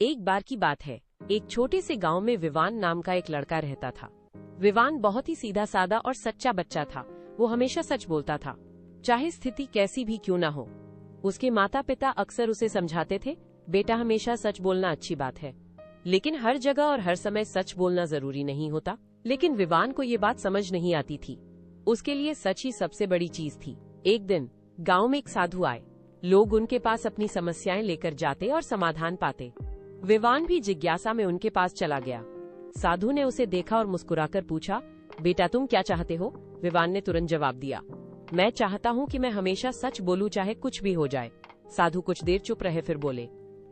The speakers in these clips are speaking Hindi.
एक बार की बात है, एक छोटे से गांव में विवान नाम का एक लड़का रहता था। विवान बहुत ही सीधा साधा और सच्चा बच्चा था। वो हमेशा सच बोलता था, चाहे स्थिति कैसी भी क्यों ना हो। उसके माता पिता अक्सर उसे समझाते थे, बेटा हमेशा सच बोलना अच्छी बात है, लेकिन हर जगह और हर समय सच बोलना जरूरी नहीं होता। लेकिन विवान को ये बात समझ नहीं आती थी। उसके लिए सच ही सबसे बड़ी चीज थी। एक दिन गांव में एक साधु आए। लोग उनके पास अपनी समस्याएं लेकर जाते और समाधान पाते। विवान भी जिज्ञासा में उनके पास चला गया। साधु ने उसे देखा और मुस्कुराकर पूछा, बेटा तुम क्या चाहते हो? विवान ने तुरंत जवाब दिया, मैं चाहता हूँ कि मैं हमेशा सच बोलूं, चाहे कुछ भी हो जाए। साधु कुछ देर चुप रहे, फिर बोले,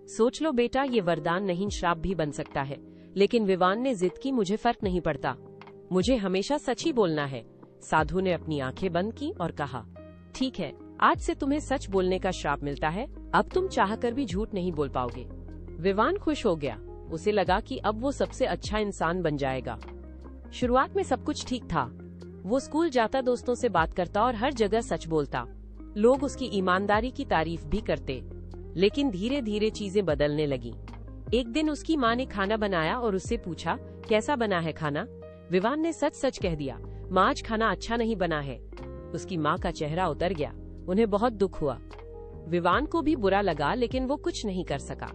सोच लो बेटा, ये वरदान नहीं श्राप भी बन सकता है। लेकिन विवान ने जिद की, मुझे फर्क नहीं पड़ता, मुझे हमेशा सच ही बोलना है। साधु ने अपनी आंखें बंद की और कहा, ठीक है, आज से तुम्हें सच बोलने का श्राप मिलता है। अब तुम चाहकर भी झूठ नहीं बोल पाओगे। विवान खुश हो गया। उसे लगा कि अब वो सबसे अच्छा इंसान बन जाएगा। शुरुआत में सब कुछ ठीक था। वो स्कूल जाता, दोस्तों से बात करता और हर जगह सच बोलता। लोग उसकी ईमानदारी की तारीफ भी करते। लेकिन धीरे धीरे चीजें बदलने लगी। एक दिन उसकी माँ ने खाना बनाया और उससे पूछा, कैसा बना है खाना? विवान ने सच सच कह दिया, माँ आज खाना अच्छा नहीं बना है। उसकी माँ का चेहरा उतर गया। उन्हें बहुत दुख हुआ। विवान को भी बुरा लगा, लेकिन वो कुछ नहीं कर सका।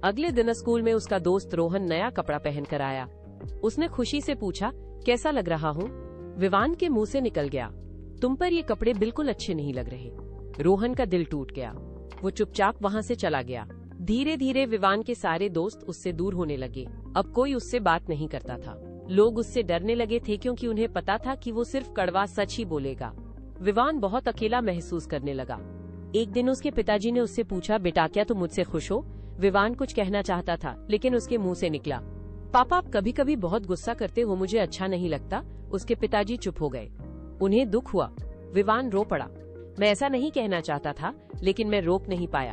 अगले दिन स्कूल में उसका दोस्त रोहन नया कपड़ा पहन कर आया। उसने खुशी से पूछा, कैसा लग रहा हूँ? विवान के मुंह से निकल गया, तुम पर ये कपड़े बिल्कुल अच्छे नहीं लग रहे। रोहन का दिल टूट गया। वो चुपचाप वहाँ से चला गया। धीरे धीरे विवान के सारे दोस्त उससे दूर होने लगे। अब कोई उससे बात नहीं करता था। लोग उससे डरने लगे थे, क्योंकि उन्हें पता था कि वो सिर्फ कड़वा सच ही बोलेगा। विवान बहुत अकेला महसूस करने लगा। एक दिन उसके पिताजी ने उससे पूछा, बेटा क्या तुम मुझसे खुश हो? विवान कुछ कहना चाहता था, लेकिन उसके मुंह से निकला, पापा आप कभी कभी बहुत गुस्सा करते हो, मुझे अच्छा नहीं लगता। उसके पिताजी चुप हो गए। उन्हें दुख हुआ। विवान रो पड़ा, मैं ऐसा नहीं कहना चाहता था, लेकिन मैं रोक नहीं पाया।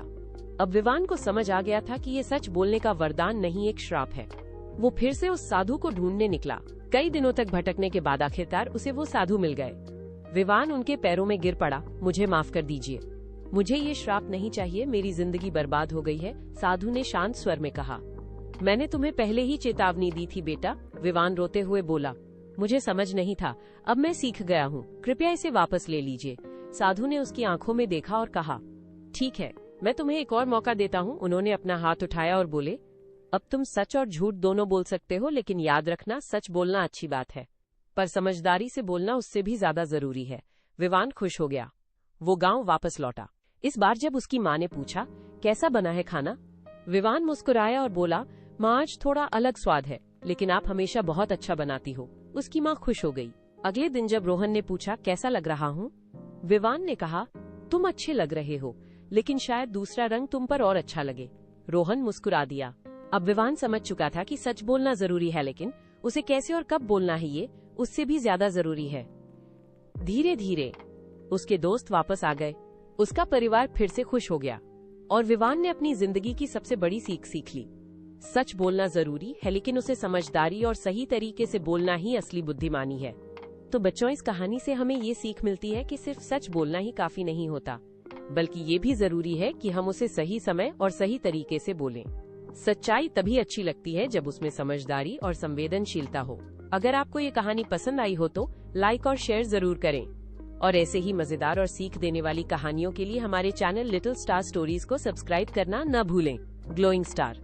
अब विवान को समझ आ गया था कि ये सच बोलने का वरदान नहीं, एक श्राप है। वो फिर से उस साधु को ढूंढने निकला। कई दिनों तक भटकने के बाद आखिरकार उसे वो साधु मिल गए। विवान उनके पैरों में गिर पड़ा, मुझे माफ कर दीजिए, मुझे ये श्राप नहीं चाहिए, मेरी जिंदगी बर्बाद हो गई है। साधु ने शांत स्वर में कहा, मैंने तुम्हें पहले ही चेतावनी दी थी बेटा। विवान रोते हुए बोला, मुझे समझ नहीं था, अब मैं सीख गया हूँ, कृपया इसे वापस ले लीजिए। साधु ने उसकी आंखों में देखा और कहा, ठीक है, मैं तुम्हें एक और मौका देता हूँ। उन्होंने अपना हाथ उठाया और बोले, अब तुम सच और झूठ दोनों बोल सकते हो, लेकिन याद रखना, सच बोलना अच्छी बात है, पर समझदारी से बोलना उससे भी ज्यादा जरूरी है। विवान खुश हो गया। वो गांव वापस लौटा। इस बार जब उसकी माँ ने पूछा, कैसा बना है खाना? विवान मुस्कुराया और बोला, माँ आज थोड़ा अलग स्वाद है, लेकिन आप हमेशा बहुत अच्छा बनाती हो। उसकी माँ खुश हो गई। अगले दिन जब रोहन ने पूछा, कैसा लग रहा हूँ? विवान ने कहा, तुम अच्छे लग रहे हो, लेकिन शायद दूसरा रंग तुम पर और अच्छा लगे। रोहन मुस्कुरा दिया। अब विवान समझ चुका था कि सच बोलना जरूरी है, लेकिन उसे कैसे और कब बोलना है ये उससे भी ज्यादा जरूरी है। धीरे धीरे उसके दोस्त वापस आ गए। उसका परिवार फिर से खुश हो गया और विवान ने अपनी जिंदगी की सबसे बड़ी सीख ली। सच बोलना जरूरी है, लेकिन उसे समझदारी और सही तरीके से बोलना ही असली बुद्धिमानी है। तो बच्चों, इस कहानी से हमें ये सीख मिलती है कि सिर्फ सच बोलना ही काफी नहीं होता, बल्कि ये भी जरूरी है कि हम उसे सही समय और सही तरीके से बोलें। सच्चाई तभी अच्छी लगती है जब उसमें समझदारी और संवेदनशीलता हो। अगर आपको ये कहानी पसंद आई हो तो लाइक और शेयर जरूर करें, और ऐसे ही मजेदार और सीख देने वाली कहानियों के लिए हमारे चैनल लिटिल स्टार स्टोरीज को सब्सक्राइब करना न भूलें। Glowing star.